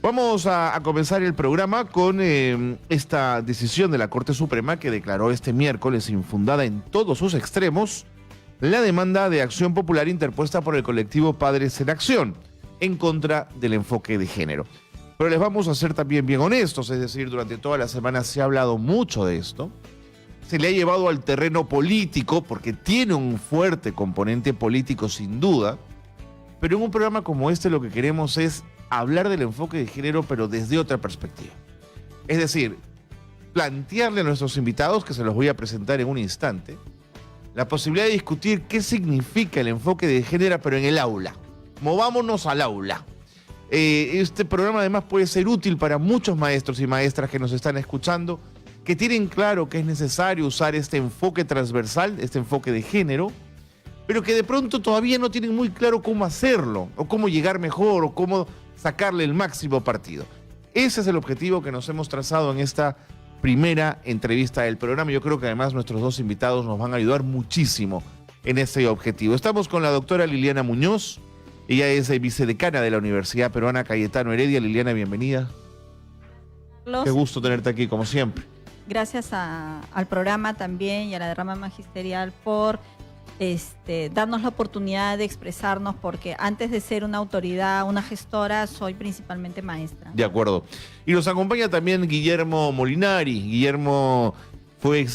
Vamos a comenzar el programa con esta decisión de la Corte Suprema que declaró este miércoles infundada en todos sus extremos la demanda de acción popular interpuesta por el colectivo Padres en Acción en contra del enfoque de género. Pero les vamos a ser también bien honestos, es decir, durante toda la semana se ha hablado mucho de esto, se le ha llevado al terreno político porque tiene un fuerte componente político sin duda, pero en un programa como este lo que queremos es hablar del enfoque de género, pero desde otra perspectiva. Es decir, plantearle a nuestros invitados, que se los voy a presentar en un instante, la posibilidad de discutir qué significa el enfoque de género, pero en el aula. Movámonos al aula. Este programa además puede ser útil para muchos maestros y maestras que nos están escuchando, que tienen claro que es necesario usar este enfoque transversal, este enfoque de género, pero que de pronto todavía no tienen muy claro cómo hacerlo, o cómo llegar mejor, o cómo sacarle el máximo partido. Ese es el objetivo que nos hemos trazado en esta primera entrevista del programa. Yo creo que además nuestros dos invitados nos van a ayudar muchísimo en ese objetivo. Estamos con la doctora Liliana Muñoz. Ella es vicedecana de la Universidad Peruana Cayetano Heredia. Liliana, bienvenida. Qué gusto tenerte aquí, como siempre. Gracias al programa también y a la rama magisterial por darnos la oportunidad de expresarnos, porque antes de ser una autoridad, una gestora, soy principalmente maestra. De acuerdo. Y nos acompaña también Guillermo Molinari. Guillermo fue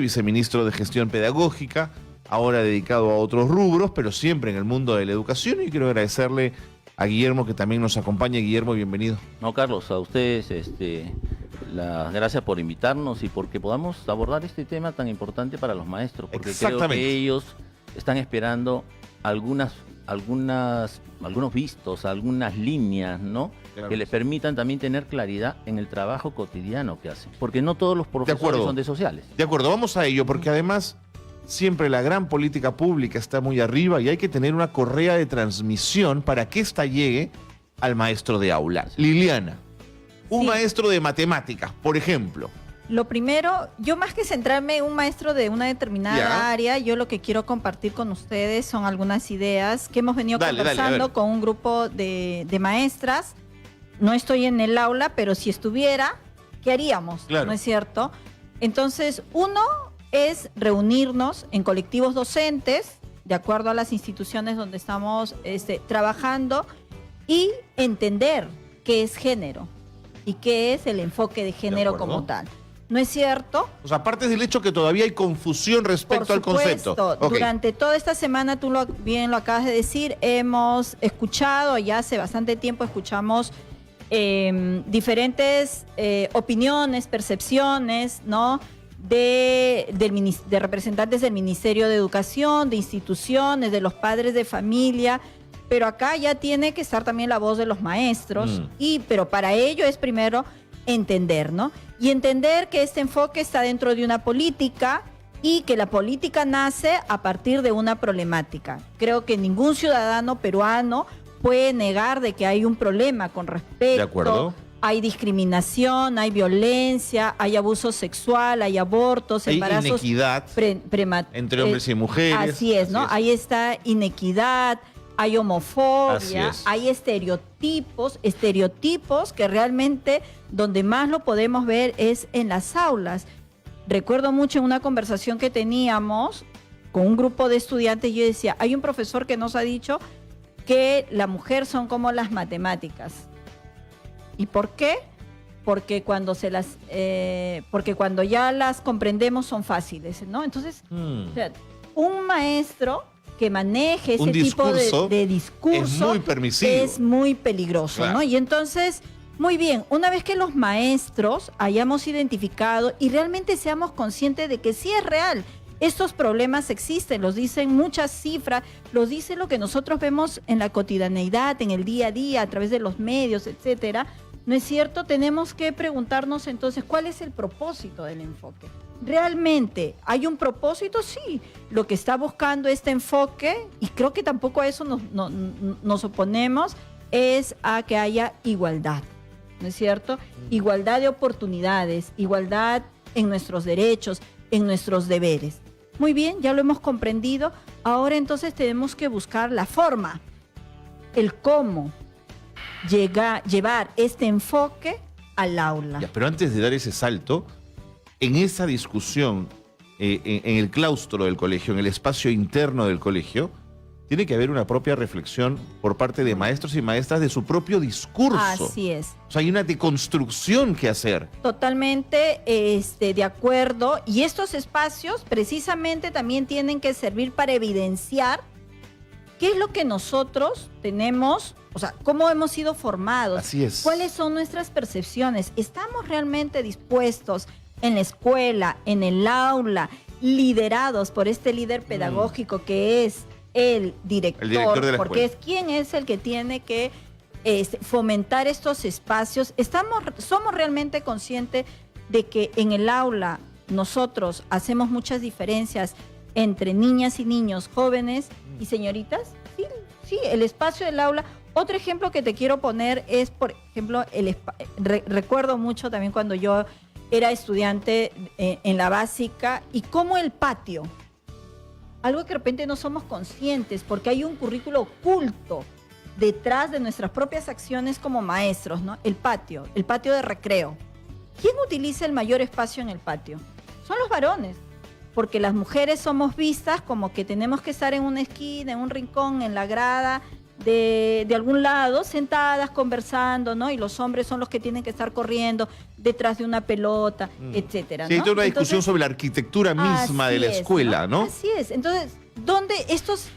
viceministro de Gestión Pedagógica, ahora dedicado a otros rubros, pero siempre en el mundo de la educación, y quiero agradecerle a Guillermo que también nos acompaña. Guillermo, bienvenido. No, Carlos, a ustedes las gracias por invitarnos y porque podamos abordar este tema tan importante para los maestros, porque creo que ellos están esperando algunos vistos, algunas líneas, ¿no? Claro, que les permitan también tener claridad en el trabajo cotidiano que hacen, porque no todos los profesores son de sociales. De acuerdo, vamos a ello, porque además siempre la gran política pública está muy arriba y hay que tener una correa de transmisión para que ésta llegue al maestro de aula. Liliana, un maestro de matemáticas, por ejemplo. Lo primero, yo más que centrarme en un maestro de una determinada área, yo lo que quiero compartir con ustedes son algunas ideas que hemos venido conversando con un grupo de maestras. No estoy en el aula, pero si estuviera, ¿qué haríamos? Claro. ¿No es cierto? Entonces, uno es reunirnos en colectivos docentes, de acuerdo a las instituciones donde estamos trabajando, y entender qué es género y qué es el enfoque de género como tal. ¿No es cierto? O sea, aparte del hecho que todavía hay confusión respecto al concepto. Durante toda esta semana, tú bien lo acabas de decir, hemos escuchado, ya hace bastante tiempo escuchamos diferentes opiniones, percepciones, ¿no? De representantes del Ministerio de Educación, de instituciones, de los padres de familia, pero acá ya tiene que estar también la voz de los maestros, pero para ello es primero entender, ¿no? Y entender que este enfoque está dentro de una política y que la política nace a partir de una problemática. Creo que ningún ciudadano peruano puede negar de que hay un problema con respecto. ¿De acuerdo? Hay discriminación, hay violencia, hay abuso sexual, hay abortos, hay embarazos. Hay inequidad entre hombres y mujeres. Así es, ¿no? Ahí está inequidad, hay homofobia, hay estereotipos que realmente donde más lo podemos ver es en las aulas. Recuerdo mucho en una conversación que teníamos con un grupo de estudiantes, yo decía, hay un profesor que nos ha dicho que la mujer son como las matemáticas. ¿Y por qué? Porque cuando ya las comprendemos son fáciles, ¿no? Entonces, o sea, un maestro que maneje ese tipo de discurso es muy permisivo, es muy peligroso, claro, ¿no? Y entonces, muy bien, una vez que los maestros hayamos identificado y realmente seamos conscientes de que sí es real, estos problemas existen, los dicen muchas cifras, los dice lo que nosotros vemos en la cotidianeidad, en el día a día, a través de los medios, etcétera. ¿No es cierto? Tenemos que preguntarnos entonces, ¿cuál es el propósito del enfoque? ¿Realmente hay un propósito? Sí. Lo que está buscando este enfoque, y creo que tampoco a eso nos oponemos, es a que haya igualdad, ¿no es cierto? Igualdad de oportunidades, igualdad en nuestros derechos, en nuestros deberes. Muy bien, ya lo hemos comprendido. Ahora entonces tenemos que buscar la forma, el cómo. llevar este enfoque al aula. Ya, pero antes de dar ese salto, en esa discusión, en el claustro del colegio, en el espacio interno del colegio, tiene que haber una propia reflexión por parte de maestros y maestras de su propio discurso. Así es. O sea, hay una deconstrucción que hacer. Totalmente de acuerdo. Y estos espacios precisamente también tienen que servir para evidenciar qué es lo que nosotros tenemos, o sea, cómo hemos sido formados. Así es. ¿Cuáles son nuestras percepciones? ¿Estamos realmente dispuestos en la escuela, en el aula, liderados por este líder pedagógico que es el director de la porque escuela? es quien es el que tiene que fomentar estos espacios? ¿Somos realmente conscientes de que en el aula nosotros hacemos muchas diferencias entre niñas y niños, jóvenes y señoritas? Sí, el espacio del aula. Otro ejemplo que te quiero poner es, por ejemplo, recuerdo mucho también cuando yo era estudiante en la básica y cómo el patio, algo que de repente no somos conscientes porque hay un currículo oculto detrás de nuestras propias acciones como maestros, ¿no? El patio de recreo. ¿Quién utiliza el mayor espacio en el patio? Son los varones, porque las mujeres somos vistas como que tenemos que estar en una esquina, en un rincón, en la grada de algún lado, sentadas, conversando, ¿no? Y los hombres son los que tienen que estar corriendo detrás de una pelota, etcétera, Sí, hay ¿no? toda una discusión Entonces, sobre la arquitectura misma de la escuela, ¿no? Así es. Entonces, ¿dónde estos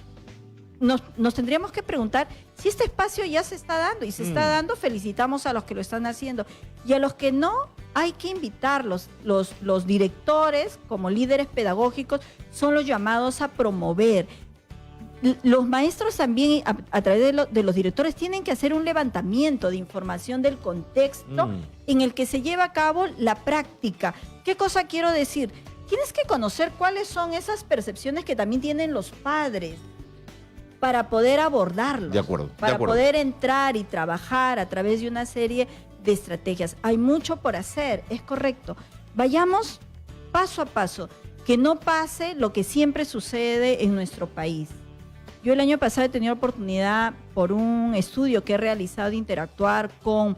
nos tendríamos que preguntar si este espacio ya se está dando? Y se está dando, felicitamos a los que lo están haciendo. Y a los que no, hay que invitarlos. Los directores, como líderes pedagógicos, son los llamados a promover. Los maestros también, a través de los directores, tienen que hacer un levantamiento de información del contexto en el que se lleva a cabo la práctica. ¿Qué cosa quiero decir? Tienes que conocer cuáles son esas percepciones que también tienen los padres para poder abordarlos. De acuerdo. Para poder entrar y trabajar a través de una serie de estrategias. Hay mucho por hacer, es correcto. Vayamos paso a paso, que no pase lo que siempre sucede en nuestro país. Yo el año pasado he tenido oportunidad, por un estudio que he realizado, de interactuar con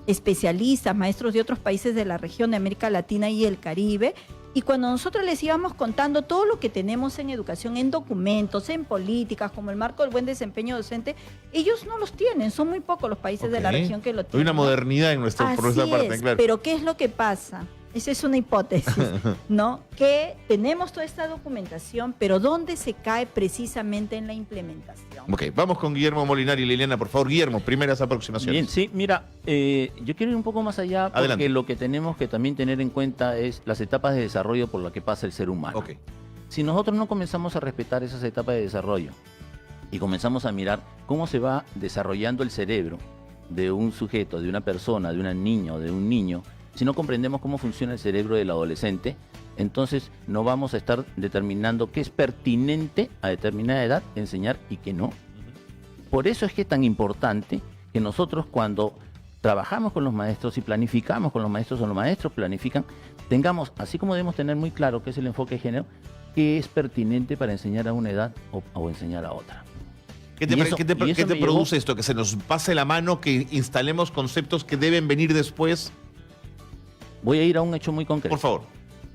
especialistas, maestros de otros países de la región de América Latina y el Caribe. Y cuando nosotros les íbamos contando todo lo que tenemos en educación, en documentos, en políticas, como el marco del buen desempeño docente, ellos no los tienen. Son muy pocos los países de la región que lo tienen. Hay una modernidad en por nuestra parte, claro. Pero ¿qué es lo que pasa? Esa es una hipótesis, ¿no? Que tenemos toda esta documentación, pero ¿dónde se cae precisamente en la implementación? Ok, vamos con Guillermo Molinari y Liliana, por favor. Guillermo, primeras aproximaciones. Bien, sí, mira, yo quiero ir un poco más allá porque Adelante. lo que tenemos que también tener en cuenta es las etapas de desarrollo por las que pasa el ser humano. Ok. Si nosotros no comenzamos a respetar esas etapas de desarrollo y comenzamos a mirar cómo se va desarrollando el cerebro de un sujeto, de una persona, de una niña o de un niño, si no comprendemos cómo funciona el cerebro del adolescente, entonces no vamos a estar determinando qué es pertinente a determinada edad enseñar y qué no. Por eso es que es tan importante que nosotros, cuando trabajamos con los maestros y planificamos con los maestros o los maestros planifican, tengamos, así como debemos tener muy claro qué es el enfoque de género, qué es pertinente para enseñar a una edad o enseñar a otra. ¿Qué te produce esto? ¿Que se nos pase la mano, que instalemos conceptos que deben venir después? Voy a ir a un hecho muy concreto. Por favor.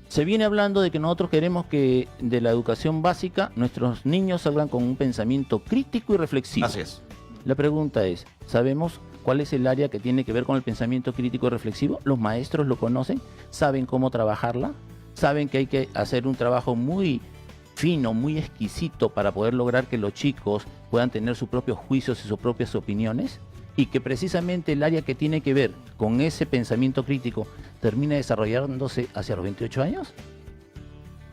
Se viene hablando de que nosotros queremos que de la educación básica nuestros niños salgan con un pensamiento crítico y reflexivo. Así es. La pregunta es, ¿sabemos cuál es el área que tiene que ver con el pensamiento crítico y reflexivo? ¿Los maestros lo conocen? ¿Saben cómo trabajarla? ¿Saben que hay que hacer un trabajo muy fino, muy exquisito para poder lograr que los chicos puedan tener sus propios juicios y sus propias opiniones? Y que precisamente el área que tiene que ver con ese pensamiento crítico termina desarrollándose hacia los 28 años.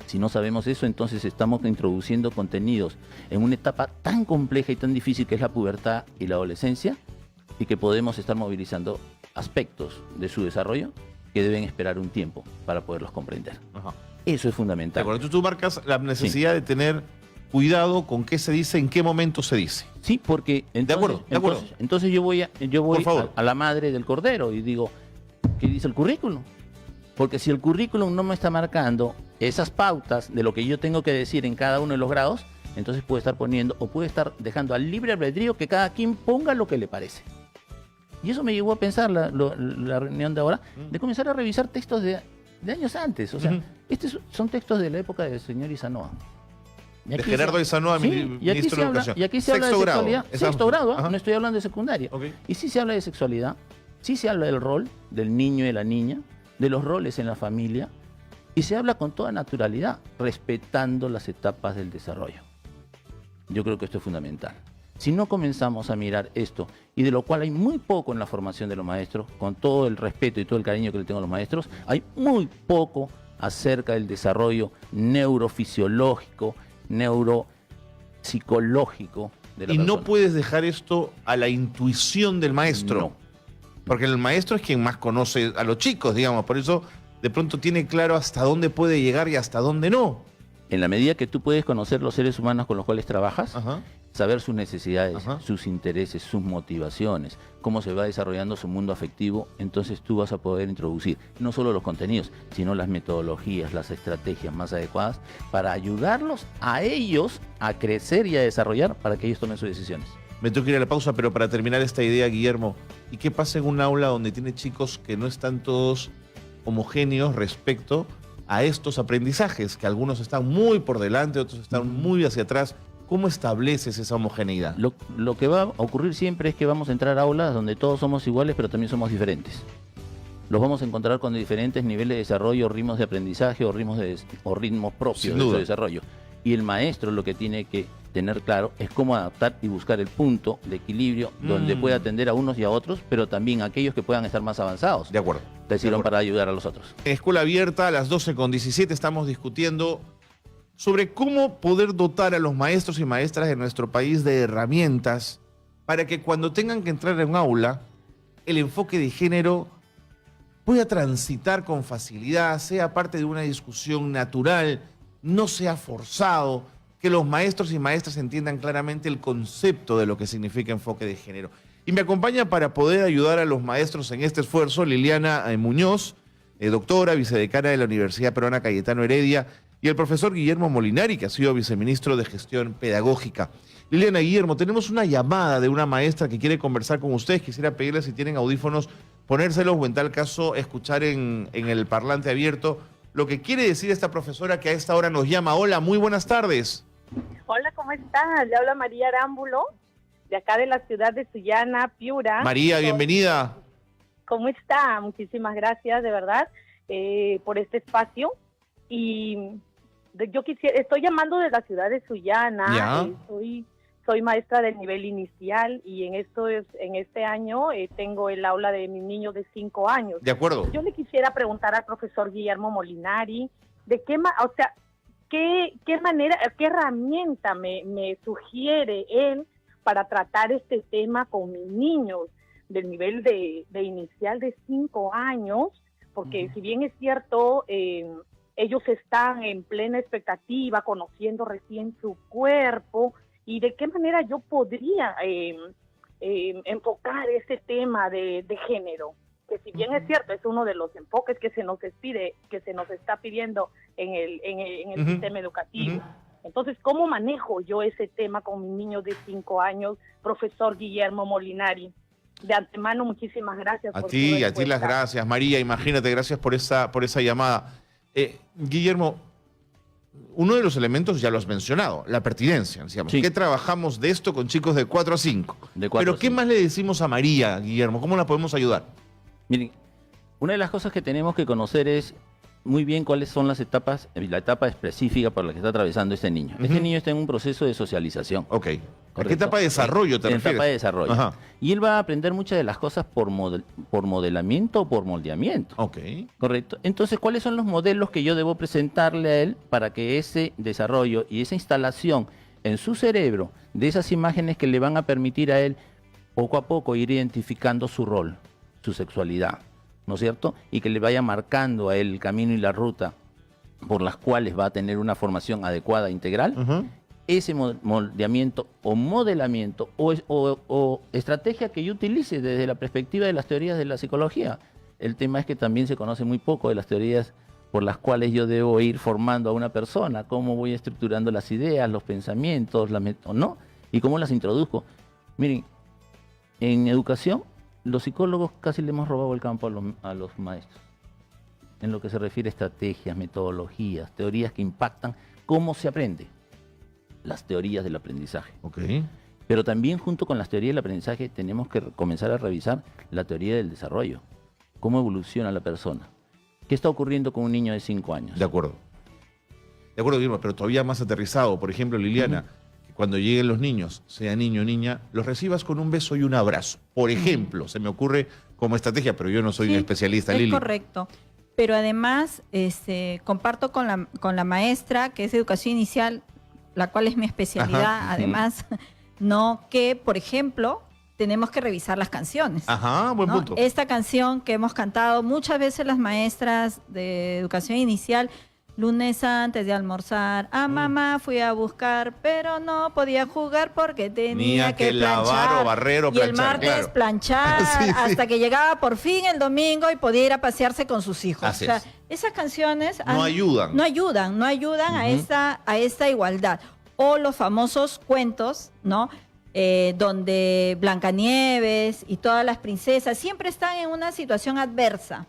Si no sabemos eso, entonces estamos introduciendo contenidos en una etapa tan compleja y tan difícil que es la pubertad y la adolescencia, y que podemos estar movilizando aspectos de su desarrollo que deben esperar un tiempo para poderlos comprender. Ajá. Eso es De fundamental. acuerdo, entonces tú marcas la necesidad de tener cuidado con qué se dice, en qué momento se dice. Sí, porque entonces, de acuerdo. Entonces yo voy Por favor. a la madre del cordero y digo, ¿qué dice el currículum? Porque si el currículum no me está marcando esas pautas de lo que yo tengo que decir en cada uno de los grados, entonces puede estar poniendo o puede estar dejando al libre albedrío que cada quien ponga lo que le parece. Y eso me llevó a pensar la reunión de ahora, de comenzar a revisar textos de años antes. O sea, son textos de la época del señor Isanoa. De Gerardo Isanoa, ministro de Educación. Y aquí se habla de sexualidad. Sexto grado, Ajá. no estoy hablando de secundaria. Okay. Y sí se habla de sexualidad, sí se habla del rol del niño y de la niña, de los roles en la familia, y se habla con toda naturalidad, respetando las etapas del desarrollo. Yo creo que esto es fundamental. Si no comenzamos a mirar esto, y de lo cual hay muy poco en la formación de los maestros, con todo el respeto y todo el cariño que le tengo a los maestros, hay muy poco acerca del desarrollo neurofisiológico, neuropsicológico de la Y persona. no puedes dejar esto a la intuición del maestro. No. Porque el maestro es quien más conoce a los chicos, digamos. Por eso, de pronto tiene claro hasta dónde puede llegar y hasta dónde no. En la medida que tú puedes conocer los seres humanos con los cuales trabajas, Ajá. saber sus necesidades, Ajá. sus intereses, sus motivaciones, cómo se va desarrollando su mundo afectivo, entonces tú vas a poder introducir no solo los contenidos, sino las metodologías, las estrategias más adecuadas para ayudarlos a ellos a crecer y a desarrollar para que ellos tomen sus decisiones. Me tengo que ir a la pausa, pero para terminar esta idea, Guillermo, ¿y qué pasa en un aula donde tiene chicos que no están todos homogéneos respecto a estos aprendizajes? Que algunos están muy por delante, otros están muy hacia atrás. ¿Cómo estableces esa homogeneidad? Lo que va a ocurrir siempre es que vamos a entrar a aulas donde todos somos iguales, pero también somos diferentes. Los vamos a encontrar con diferentes niveles de desarrollo, ritmos de aprendizaje o ritmos propios Sin de duda. su desarrollo. Y el maestro lo que tiene que tener claro es cómo adaptar y buscar el punto de equilibrio donde pueda atender a unos y a otros, pero también a aquellos que puedan estar más avanzados. De acuerdo. Te sirvan De acuerdo. para ayudar a los otros. En Escuela Abierta, a las 12:17, estamos discutiendo sobre cómo poder dotar a los maestros y maestras de nuestro país de herramientas para que cuando tengan que entrar en un aula, el enfoque de género pueda transitar con facilidad, sea parte de una discusión natural, no sea forzado, que los maestros y maestras entiendan claramente el concepto de lo que significa enfoque de género. Y me acompaña para poder ayudar a los maestros en este esfuerzo Liliana Muñoz, doctora, vicedecana de la Universidad Peruana Cayetano Heredia, y el profesor Guillermo Molinari, que ha sido viceministro de Gestión Pedagógica. Liliana, Guillermo, tenemos una llamada de una maestra que quiere conversar con ustedes. Quisiera pedirles, si tienen audífonos, ponérselos o en tal caso escuchar en el parlante abierto lo que quiere decir esta profesora que a esta hora nos llama. Hola, muy buenas tardes. Hola, ¿cómo está? Le habla María Arámbulo, de acá de la ciudad de Sullana, Piura. María, bienvenida. ¿Cómo está? Muchísimas gracias, de verdad, por este espacio. Y estoy llamando de la ciudad de Sullana. Ya. Soy maestra del nivel inicial y en este año tengo el aula de mis niños de 5 años. De acuerdo. Yo le quisiera preguntar al profesor Guillermo Molinari, ¿qué manera, qué herramienta me sugiere él para tratar este tema con mis niños del nivel de inicial de 5 años? Porque si bien es cierto, ellos están en plena expectativa, conociendo recién su cuerpo, y de qué manera yo podría enfocar ese tema de género, que si bien es cierto, es uno de los enfoques que se nos está pidiendo en el sistema educativo. Entonces, ¿cómo manejo yo ese tema con mis niños de 5 años, profesor Guillermo Molinari? De antemano, muchísimas gracias. A ti las gracias, María. Imagínate, gracias por esa llamada. Guillermo, uno de los elementos ya lo has mencionado, la pertinencia. Decíamos, Sí. ¿qué trabajamos de esto con chicos de 4 a 5? De 4 Pero a ¿qué 5. más le decimos a María, Guillermo? ¿Cómo la podemos ayudar? Miren, una de las cosas que tenemos que conocer es muy bien cuáles son las etapas, la etapa específica por la que está atravesando este niño. Este niño está en un proceso de socialización. Ok. ¿A qué ¿correcto? etapa de desarrollo te En refieres? etapa de desarrollo. Ajá. Y él va a aprender muchas de las cosas por modelamiento o por moldeamiento. Ok. Correcto. Entonces, ¿cuáles son los modelos que yo debo presentarle a él para que ese desarrollo y esa instalación en su cerebro de esas imágenes que le van a permitir a él poco a poco ir identificando su rol, su sexualidad, ¿no es cierto? Y que le vaya marcando a él el camino y la ruta por las cuales va a tener una formación adecuada e integral? Ujú. Ese moldeamiento o modelamiento o estrategia que yo utilice desde la perspectiva de las teorías de la psicología. El tema es que también se conoce muy poco de las teorías por las cuales yo debo ir formando a una persona, cómo voy estructurando las ideas, los pensamientos, ¿no? Y cómo las introduzco. Miren, en educación Los psicólogos casi le hemos robado el campo a los maestros, en lo que se refiere a estrategias, metodologías, teorías que impactan cómo se aprende, las teorías del aprendizaje. Ok. Pero también junto con las teorías del aprendizaje tenemos que comenzar a revisar la teoría del desarrollo, cómo evoluciona la persona. ¿Qué está ocurriendo con un niño de 5 años? De acuerdo. De acuerdo, Guillermo, pero todavía más aterrizado. Por ejemplo, Liliana, que cuando lleguen los niños, sea niño o niña, los recibas con un beso y un abrazo. Por ejemplo, se me ocurre como estrategia, pero yo no soy un especialista, es Lili. correcto. Pero además, comparto con la maestra, que es de educación inicial, la cual es mi especialidad, Ajá. además, no que, por ejemplo, tenemos que revisar las canciones. Ajá, buen ¿no? punto. Esta canción que hemos cantado muchas veces las maestras de educación inicial, lunes antes de almorzar, a mamá fui a buscar, pero no podía jugar porque tenía que lavar planchar. o barrer o Y el planchar, martes claro. planchar, Sí, sí. hasta que llegaba por fin el domingo y podía ir a pasearse con sus hijos. Así o sea, es. esas canciones No ayudan. no ayudan a esta igualdad. O los famosos cuentos, ¿no? Donde Blancanieves y todas las princesas siempre están en una situación adversa.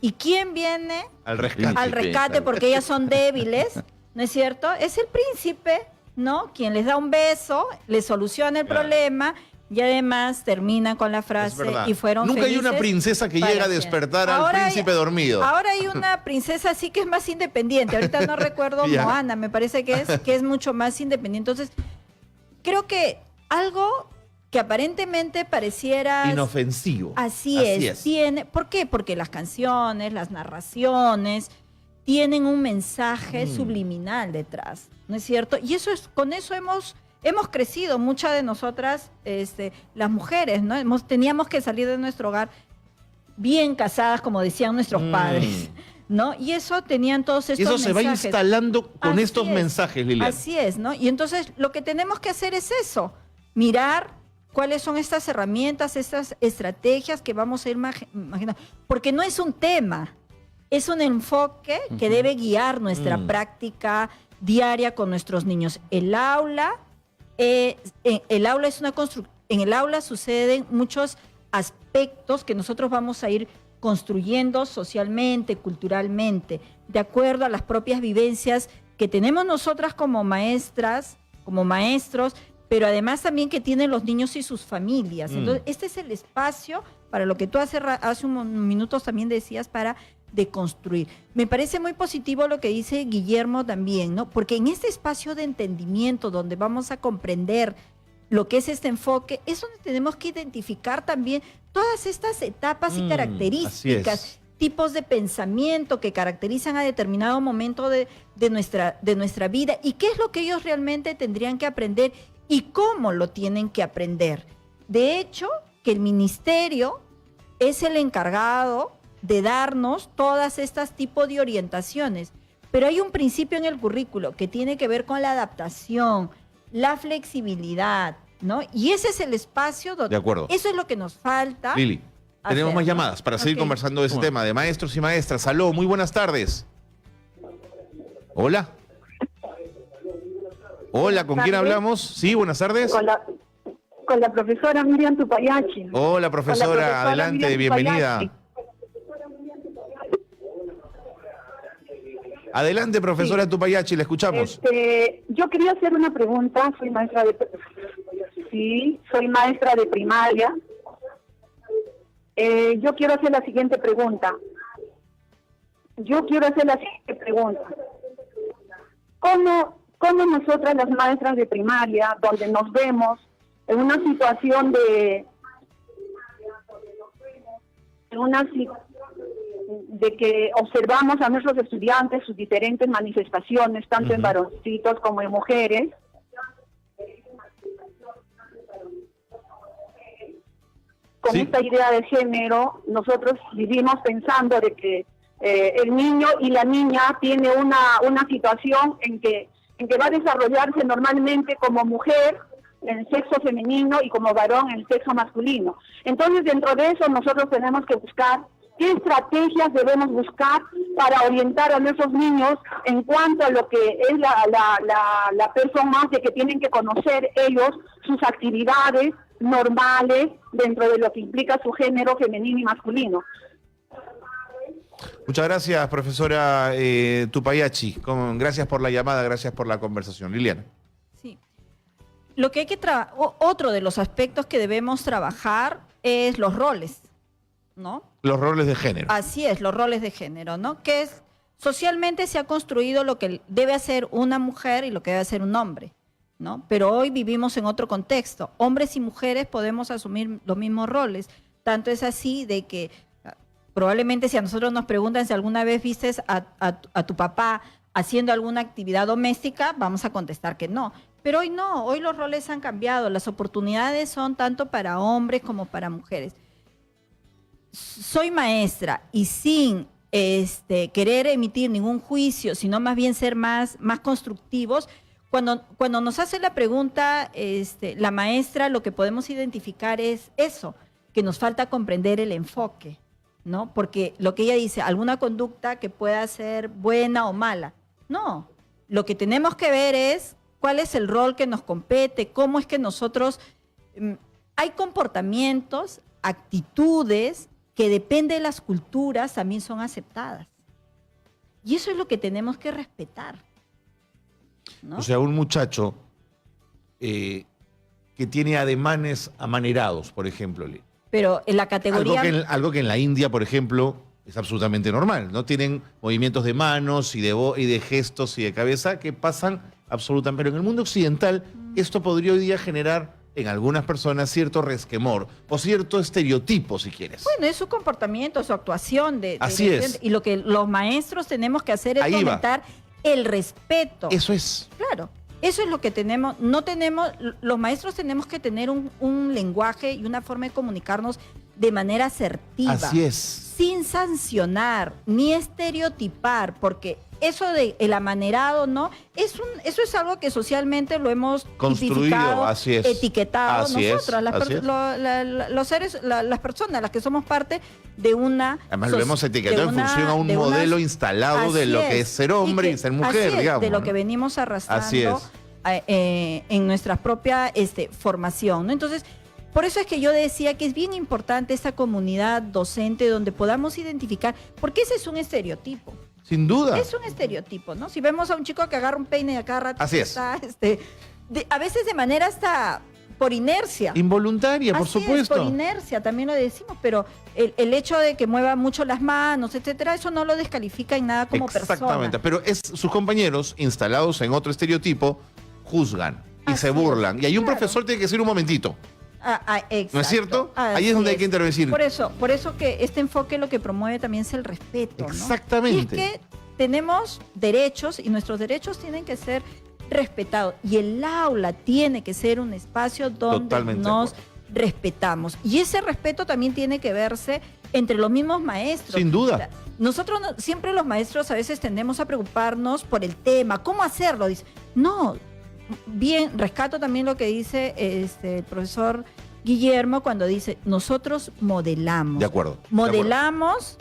¿Y quién viene Al rescate. al rescate porque ellas son débiles? ¿No es cierto? Es el príncipe, ¿no? Quien les da un beso, les soluciona el Claro. problema y además termina con la Es frase verdad. y fueron Nunca hay una felices princesa que para llega a siempre. despertar al Ahora príncipe dormido. Ahora hay una princesa sí que es más independiente. Ahorita no recuerdo Ya. Moana, me parece que es mucho más independiente. Entonces, creo que algo que aparentemente pareciera Inofensivo. así es. ¿Por qué? Porque las canciones, las narraciones tienen un mensaje subliminal detrás, ¿no es cierto? Y con eso hemos crecido, muchas de nosotras, las mujeres, ¿no? Teníamos que salir de nuestro hogar bien casadas, como decían nuestros padres, ¿no? Y eso tenían todos estos Y eso mensajes. se va instalando con Así estos es, mensajes, Liliana. Así es, ¿no? Y entonces lo que tenemos que hacer es eso, mirar cuáles son estas herramientas, estas estrategias que vamos a ir imaginando. Porque no es un tema, es un enfoque que debe guiar nuestra práctica diaria con nuestros niños. El aula es una construcción. En el aula suceden muchos aspectos que nosotros vamos a ir construyendo socialmente, culturalmente, de acuerdo a las propias vivencias que tenemos nosotras como maestras, como maestros, pero además también que tienen los niños y sus familias. Entonces, este es el espacio para lo que tú hace unos minutos también decías, para deconstruir. Me parece muy positivo lo que dice Guillermo también, ¿no? Porque en este espacio de entendimiento donde vamos a comprender lo que es este enfoque, es donde tenemos que identificar también todas estas etapas y características, tipos de pensamiento que caracterizan a determinado momento de nuestra vida y qué es lo que ellos realmente tendrían que aprender y cómo lo tienen que aprender. De hecho, que el ministerio es el encargado de darnos todas estas tipos de orientaciones, pero hay un principio en el currículo que tiene que ver con la adaptación, la flexibilidad, ¿no? Y ese es el espacio donde... De acuerdo. Eso es lo que nos falta. Lili, tenemos hacer, más ¿no? llamadas para seguir Ok. conversando de ese tema, de maestros y maestras. Aló, muy buenas tardes. Hola. Hola, ¿con quién hablamos? Sí, buenas tardes. Con la profesora Miriam Tupayachi. Hola, profesora, adelante, Miriam bienvenida. Tupayachi. Adelante, profesora Tupayachi, la escuchamos. Yo quería hacer una pregunta. Soy maestra de primaria. Yo quiero hacer la siguiente pregunta. ¿Cómo nosotras las maestras de primaria, donde nos vemos en una situación de que observamos a nuestros estudiantes sus diferentes manifestaciones, tanto en varoncitos como en mujeres, con Sí. esta idea de género, nosotros vivimos pensando de que el niño y la niña tiene una situación en que va a desarrollarse normalmente como mujer en el sexo femenino y como varón en el sexo masculino. Entonces, dentro de eso nosotros tenemos que buscar qué estrategias debemos buscar para orientar a nuestros niños en cuanto a lo que es la persona, de que tienen que conocer ellos sus actividades, normales dentro de lo que implica su género femenino y masculino. Muchas gracias, profesora Tupayachi. Gracias por la llamada, gracias por la conversación. Liliana. Sí. Lo que hay que otro de los aspectos que debemos trabajar es los roles, ¿no? Los roles de género. Así es, los roles de género, ¿no? Que es, socialmente se ha construido lo que debe hacer una mujer y lo que debe hacer un hombre, ¿no? Pero hoy vivimos en otro contexto. Hombres y mujeres podemos asumir los mismos roles. Tanto es así de que probablemente si a nosotros nos preguntan si alguna vez vistes a tu papá haciendo alguna actividad doméstica, vamos a contestar que no. Pero hoy no, hoy los roles han cambiado, las oportunidades son tanto para hombres como para mujeres. Soy maestra y sin querer emitir ningún juicio, sino más bien ser más constructivos. Cuando nos hace la pregunta la maestra, lo que podemos identificar es eso, que nos falta comprender el enfoque, ¿no? Porque lo que ella dice, alguna conducta que pueda ser buena o mala. No, lo que tenemos que ver es cuál es el rol que nos compete, cómo es que nosotros... hay comportamientos, actitudes que depende de las culturas, también son aceptadas. Y eso es lo que tenemos que respetar, ¿no? O sea, un muchacho que tiene ademanes amanerados, por ejemplo. Pero en la categoría... Algo que en la India, por ejemplo, es absolutamente normal. No tienen movimientos de manos y de gestos y de cabeza que pasan absolutamente. Pero en el mundo occidental, esto podría hoy día generar en algunas personas cierto resquemor o cierto estereotipo, si quieres. Bueno, es su comportamiento, su actuación. Así es. Y lo que los maestros tenemos que hacer es fomentar el respeto. Eso es. Claro, eso es lo que tenemos. Los maestros tenemos que tener un lenguaje y una forma de comunicarnos de manera asertiva. Así es. Sin sancionar, ni estereotipar, porque eso de el amanerado, ¿no? Eso es algo que socialmente lo hemos construido, así es, etiquetado así nosotros, los seres, las personas, las que somos parte de una... Además lo hemos etiquetado en función a un modelo instalado de lo que es ser hombre y ser mujer, digamos. De lo que venimos arrastrando en nuestra propia formación, ¿no? Entonces, por eso es que yo decía que es bien importante esta comunidad docente donde podamos identificar, porque ese es un estereotipo. Sin duda. Es un estereotipo, ¿no? Si vemos a un chico que agarra un peine y a cada rato Así está, a veces de manera hasta por inercia. Involuntaria, por supuesto. Por inercia, también lo decimos, pero el hecho de que mueva mucho las manos, etcétera, eso no lo descalifica en nada como persona. Exactamente, pero sus compañeros, instalados en otro estereotipo, juzgan y se burlan. Y ahí un profesor tiene que decir un momentito. ¿No es cierto? Ahí es donde hay que intervenir. Por eso que este enfoque lo que promueve también es el respeto, ¿no? Exactamente. Y es que tenemos derechos y nuestros derechos tienen que ser respetados. Y el aula tiene que ser un espacio donde nos respetamos. Y ese respeto también tiene que verse entre los mismos maestros. Sin duda. Nosotros siempre los maestros a veces tendemos a preocuparnos por el tema, ¿cómo hacerlo? Dice, no. Bien, rescato también lo que dice el profesor Guillermo cuando dice, nosotros modelamos. De acuerdo. Modelamos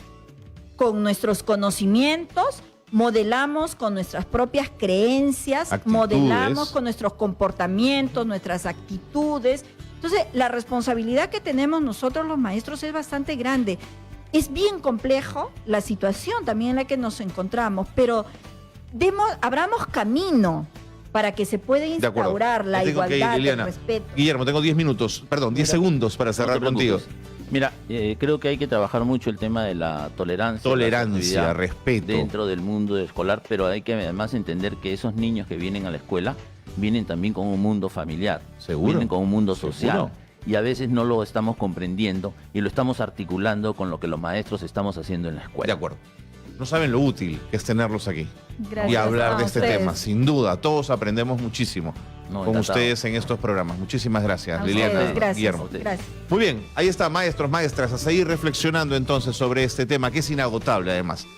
con nuestros conocimientos, modelamos con nuestras propias creencias, modelamos con nuestros comportamientos, nuestras actitudes. Entonces, la responsabilidad que tenemos nosotros los maestros es bastante grande. Es bien complejo la situación también en la que nos encontramos, pero abramos camino para que se pueda instaurar la igualdad, el respeto. Guillermo, tengo 10 segundos para cerrar contigo. Mira, creo que hay que trabajar mucho el tema de la tolerancia, respeto dentro del mundo escolar, pero hay que además entender que esos niños que vienen a la escuela vienen también con un mundo familiar, vienen con un mundo social. Y a veces no lo estamos comprendiendo y lo estamos articulando con lo que los maestros estamos haciendo en la escuela. De acuerdo. No saben lo útil que es tenerlos aquí. Gracias y hablar de este ustedes. tema. Sin duda, todos aprendemos muchísimo con ustedes en estos programas. Muchísimas gracias, Liliana, Guillermo. Gracias. Muy bien, ahí está, maestros, maestras, a seguir reflexionando entonces sobre este tema que es inagotable además.